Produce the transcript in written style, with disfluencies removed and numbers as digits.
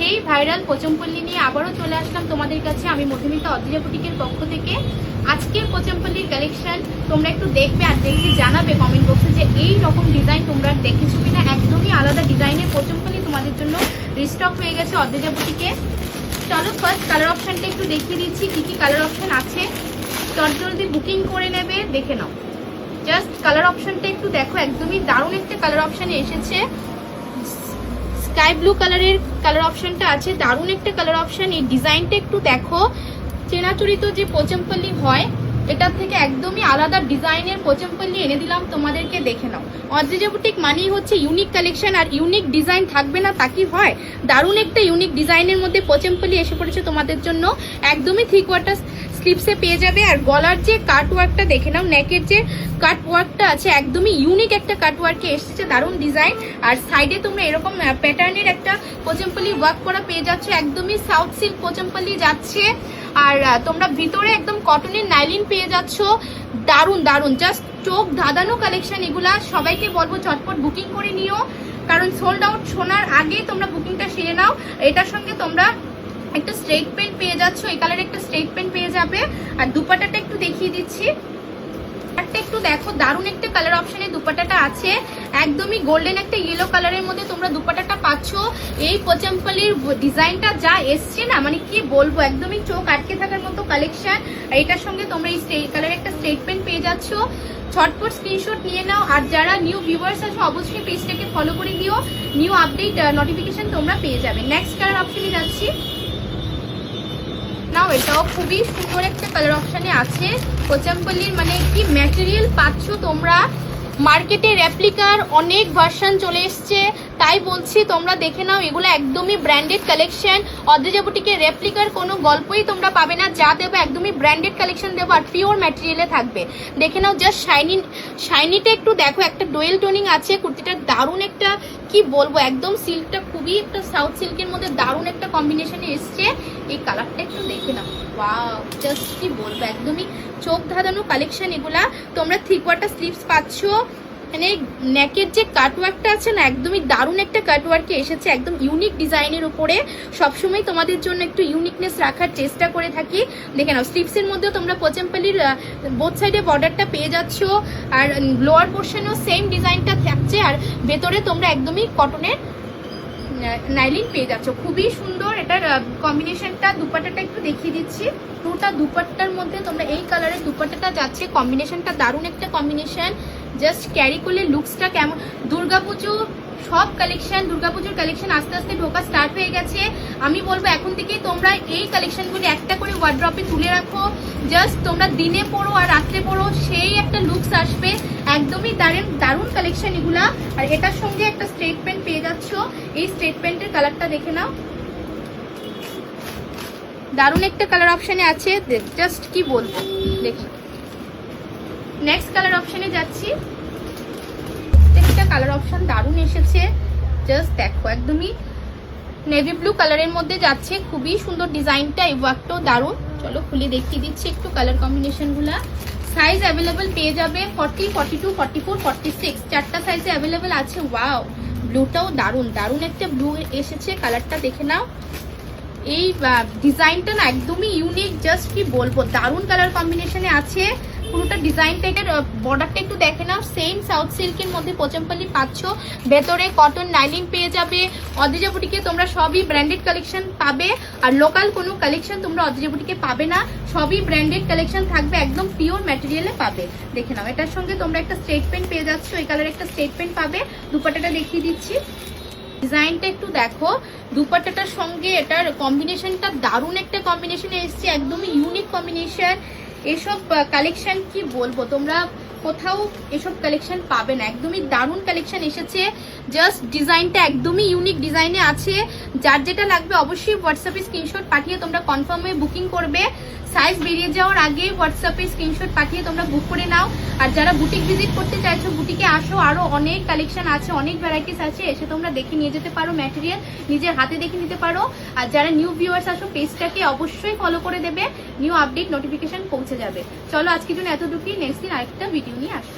সেই ভাইরাল পোচমপল্লী নিয়ে আবারও চলে আসলাম তোমাদের কাছে আমি মধুমিতা অদ্রিজা বুটিকের পক্ষ থেকে। আজকের পোচমপল্লীর কালেকশন তোমরা একটু দেখবে আর দেখে জানাবে কমেন্ট বক্সে যে এই রকম ডিজাইন তোমরা দেখেছো কিনা। একদমই আলাদা ডিজাইনের পোচমপল্লী তোমাদের জন্য রিস্টক হয়ে গেছে অদ্রিজা বুটিকে। চলো ফার্স্ট কালার অপশনটা একটু দেখিয়ে দিচ্ছি কি কি কালার অপশন আছে। জলদি বুকিং করে নেবে, দেখে নাও। জাস্ট কালার অপশনটা একটু দেখো, একদমই দারুণ একটা কালার অপশনে এসেছে। স্কাই ব্লু কালারের কালার অপশনটা আছে, দারুণ একটা কালার অপশন। এই ডিজাইনটা একটু দেখো, চেনাচরিত যে পোচমপল্লী হয় এটার থেকে একদমই আলাদা ডিজাইনের পোচমপল্লী এনে দিলাম তোমাদেরকে, দেখে নাও। অদ্রিজা বুটিক মানেই হচ্ছে ইউনিক কালেকশন, আর ইউনিক ডিজাইন থাকবে না তা কি হয়। দারুণ একটা ইউনিক ডিজাইনের মধ্যে পোচমপল্লী এসে পড়েছে তোমাদের জন্য। একদমই 3/4 স্লিপসে পেয়ে যাবে। আর গলার যে কাট ওয়ার্কটা দেখে নাও, নেকের যে কাট ওয়ার্কটা আছে একদমই ইউনিক একটা কাট ওয়ার্কে এসেছে, দারুণ ডিজাইন। আর সাইডে তোমরা এরকম প্যাটার্নের একটা পোচমপল্লী ওয়ার্ক করা পেয়ে যাচ্ছ, একদমই সাউথ সিল্ক পোচমপল্লী যাচ্ছে। আর তোমরা ভিতরে একদম কটনের নাইলিন পেয়ে যাচ্ছ, দারুণ দারুণ, জাস্ট চোখ ধাঁধানো কালেকশন এগুলা। সবাইকে বলবো চটপট বুকিং করে নিও, কারণ সোল্ড আউট শোনার আগে তোমরা বুকিংটা সেরে নাও। এটার সঙ্গে তোমরা একটা স্ট্রেট পেন পেয়ে যাচ্ছ, এই কালারে একটা স্ট্রেট পেন পেয়ে যাবে। আর দুপাট্টাটা একটু দেখিয়ে দিচ্ছি, একটু দেখো, দারুণ একটা কালার অপশনে দুপাট্টাটা আছে। একদমই গোল্ডেন একটা ইয়েলো কালারের মধ্যে তোমরা দুপাট্টাটা পাচ্ছ। এই পোচমপল্লীর ডিজাইনটা যা এসছে না, মানে কি বলবো, একদমই চোখ আটকে থাকার মতো কালেকশন। আর এটার সঙ্গে তোমরা এই কালারের একটা স্টেটমেন্ট পেয়ে যাচ্ছ। ছটপট স্ক্রিনশট নিয়ে নাও। আর যারা নিউ ভিউয়ার্স আছে অবশ্যই পেজটাকে ফলো করে দিও, নিউ আপডেট নোটিফিকেশন তোমরা পেয়ে যাবে। নেক্সট কালার অপশনে যাচ্ছি নাও, এটাও খুবই সুন্দর একটা কালার অপশনে আছে। পোচমপল্লীর মানে কি ম্যাটেরিয়াল পাচ্ছ তোমরা, মার্কেটে রেপ্লিকার অনেক ভার্সন চলে এসছে, তাই বলছি তোমরা দেখে নাও। এগুলো একদমই ব্র্যান্ডেড কালেকশন। অদ্রিজা বুটিকের রেপ্লিকার কোনো গল্পই তোমরা পাবে না, যা দেবে একদমই ব্র্যান্ডেড কালেকশন দেবো, আর পিওর ম্যাটেরিয়ালে থাকবে। দেখে নাও, জাস্ট শাইনিটা একটু দেখো, একটা ডোয়েল টোনিং আছে কুর্তিটার, দারুণ একটা কি বলবো, একদম সিল্কটা খুবই একটা সাউথ সিল্কের মধ্যে দারুণ একটা কম্বিনেশনে এসছে। এই কালারটা একটু দেখে নাও, ওয়াও, জাস্ট কি বলবো, একদমই চোখ ধাঁধানো কালেকশন এগুলা। তোমরা 3/4 স্লিভস পাচ্ছ, মানে নেকের যে কাটওয়ার্কটা আছে না, একদমই দারুণ একটা কাটওয়ার্কে এসেছে, একদম ইউনিক ডিজাইনের উপরে। সবসময় তোমাদের জন্য একটু ইউনিকনেস রাখার চেষ্টা করে থাকি। দেখে নাও, স্লিভসের মধ্যেও তোমরা পোচমপল্লীর বোথ সাইডে বর্ডারটা পেয়ে যাচ্ছ, আর লোয়ার পোর্শনেও সেম ডিজাইনটা থাকছে। আর ভেতরে তোমরা একদমই কটনের নাইলিন পেয়ে যাচ্ছ, খুবই সুন্দর। এটার কম্বিনেশনটা দুপাট্টাটা একটু দেখিয়ে দিচ্ছি। দুটা দুপাট্টার মধ্যে তোমরা এই কালারের দুপাট্টাটা যাচ্ছে, কম্বিনেশনটা দারুণ একটা কম্বিনেশন। জাস্ট ক্যারি করলে লুকসটা কেমন। দুর্গাপুজো সব কালেকশন, দুর্গাপুজোর কালেকশন আস্তে আস্তে ঢোকা স্টার্ট হয়ে গেছে। আমি বলবো এখন থেকেই তোমরা এই কালেকশনগুলি একটা করে ওয়ার্ড্রপে তুলে রাখো, জাস্ট তোমরা দিনে পরো আর রাত্রে পরো, সেই একটা লুকস আসবে। একদমই দারুণ দারুণ কালেকশন এগুলা। আর এটার সঙ্গে একটা স্ট্রেট প্যান্ট পেয়ে যাচ্ছ, এই স্ট্রেট প্যান্টের কালারটা দেখে নাও, দারুণ একটা কালার অপশনে আছে, জাস্ট কি বলবো, দেখো। নেক্সট কালার অপশনে যাচ্ছি, একটা কালার অপশন দারুণ এসেছে, জাস্ট দেখো, একদমই নেভি ব্লু কালারের মধ্যে যাচ্ছে, খুবই সুন্দর ডিজাইনটা, এই ওয়ার্কটাও দারুণ। চলো খুলে দেখিয়ে দিচ্ছি একটু কালার কম্বিনেশন গুলা। সাইজ অ্যাভেলেবেল পেয়ে যাবে 40, 42, 44, 46, চারটা সাইজে অ্যাভেলেবেল আছে। ওয়াও, ব্লুটাও দারুণ, দারুণ একটা ব্লু এসেছে, কালারটা দেখে নাও। এই ডিজাইনটা না একদমই ইউনিক, জাস্ট কি বলবো, দারুণ কালার কম্বিনেশনে আছে পুরোটা ডিজাইনটা। এটার বর্ডারটা একটু দেখে নাও, সেম সাউথ সিল্কের মধ্যে পোচমপল্লী পাচ্ছ, ভেতরে কটন নাইলিন পেয়ে যাবে। অদ্রিজা বুটিকে তোমরা সবই ব্র্যান্ডেড কালেকশন পাবে, আর লোকাল কোনো কালেকশন তোমরা অদ্রিজা বুটিকে পাবে না, সবই ব্র্যান্ডেড কালেকশন থাকবে, একদম পিওর ম্যাটেরিয়ালে পাবে। দেখে নাও, এটার সঙ্গে তোমরা একটা স্ট্রেট প্যান্ট পেয়ে যাচ্ছ, এই কালার একটা স্ট্রেট প্যান্ট পাবে। দুপাট্টাটা দেখিয়ে দিচ্ছি, ডিজাইনটা একটু দেখো, দুপাট্টাটার সঙ্গে এটার কম্বিনেশনটা দারুণ একটা কম্বিনেশনে এসছে, একদমই ইউনিক কম্বিনেশন। এসব কালেকশন কি বলবো, তোমরা কোথাও এসব কালেকশন পাবে না, একদমই দারুণ কালেকশন এসেছে। জাস্ট ডিজাইনটা একদমই ইউনিক ডিজাইনে আছে। যার যেটা লাগবে অবশ্যই হোয়াটসঅ্যাপে স্ক্রিনশট পাঠিয়ে তোমরা কনফার্ম হয়ে বুকিং করবে। সাইজ বেরিয়ে যাওয়ার আগে হোয়াটসঅ্যাপে স্ক্রিনশট পাঠিয়ে তোমরা বুক করে নাও। আর যারা বুটিক ভিজিট করতে চাইছো, বুটিকে আসো, আরো অনেক কালেকশন আছে, অনেক ভ্যারাইটিস আছে, এসে তোমরা দেখে নিয়ে যেতে পারো, ম্যাটেরিয়াল নিজের হাতে দেখে নিতে পারো। আর যারা নিউ ভিউয়ার্স আসো, পেজটাকে অবশ্যই ফলো করে দেবে, নিউ আপডেট নোটিফিকেশন পৌঁছে যাবে। চলো আজকের জন্য এতটুকুই, নেক্সট দিন আরেকটা ভিডিও নিয়ে আসবো।